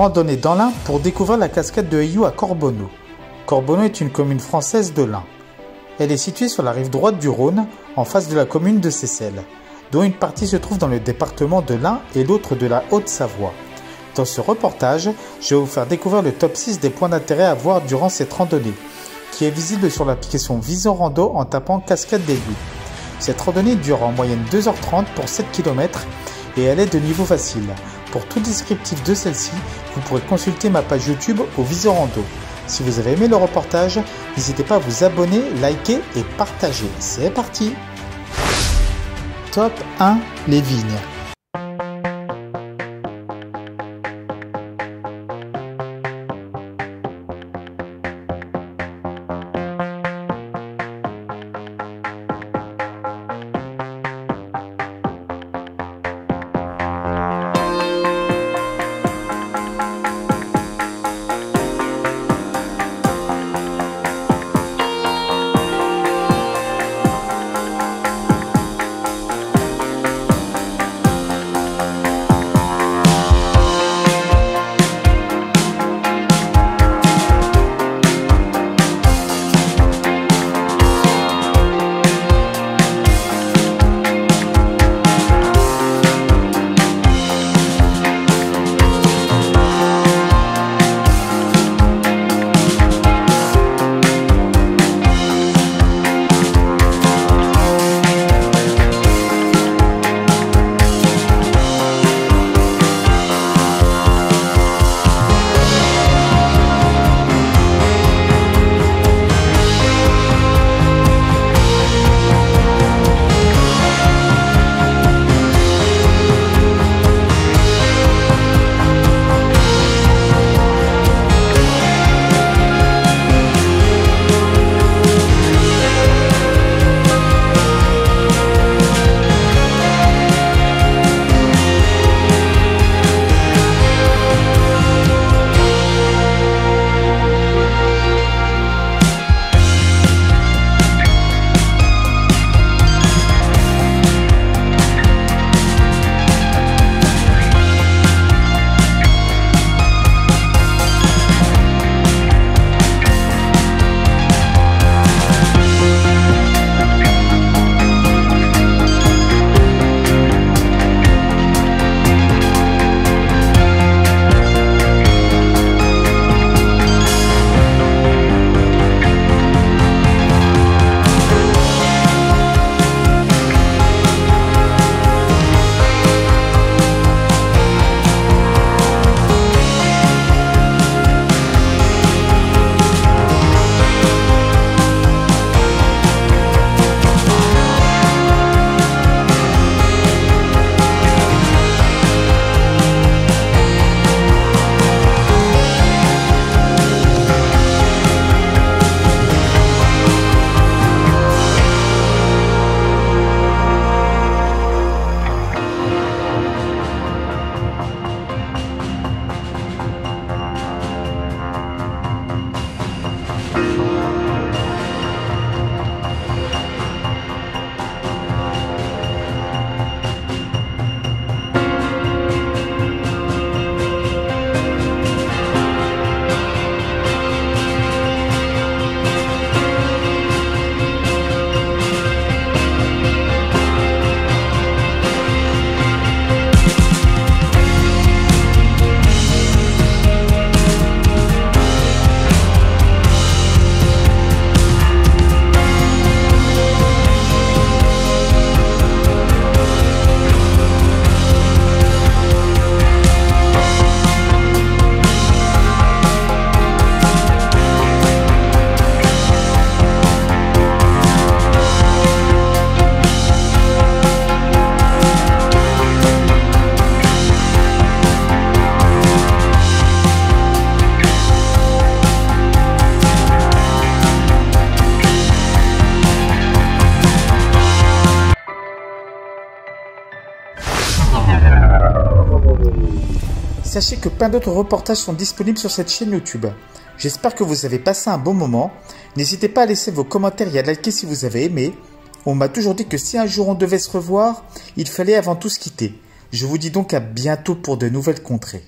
randonnée dans l'Ain pour découvrir la cascade de Ayou à Corbonneau. Corbonneau est une commune française de l'Ain. Elle est située sur la rive droite du Rhône, en face de la commune de Seyssel, dont une partie se trouve dans le département de l'Ain et l'autre de la Haute-Savoie. Dans ce reportage, je vais vous faire découvrir le top 6 des points d'intérêt à voir durant cette randonnée, qui est visible sur l'application Vision Rando en tapant Cascade d'Ayou. Cette randonnée dure en moyenne 2h30 pour 7 km et elle est de niveau facile. Pour tout descriptif de celle-ci, vous pourrez consulter ma page YouTube au Vision Rando. Si vous avez aimé le reportage, n'hésitez pas à vous abonner, liker et partager. C'est parti! Top 1, les vignes. Sachez que plein d'autres reportages sont disponibles sur cette chaîne YouTube. J'espère que vous avez passé un bon moment. N'hésitez pas à laisser vos commentaires et à liker si vous avez aimé. On m'a toujours dit que si un jour on devait se revoir, il fallait avant tout se quitter. Je vous dis donc à bientôt pour de nouvelles contrées.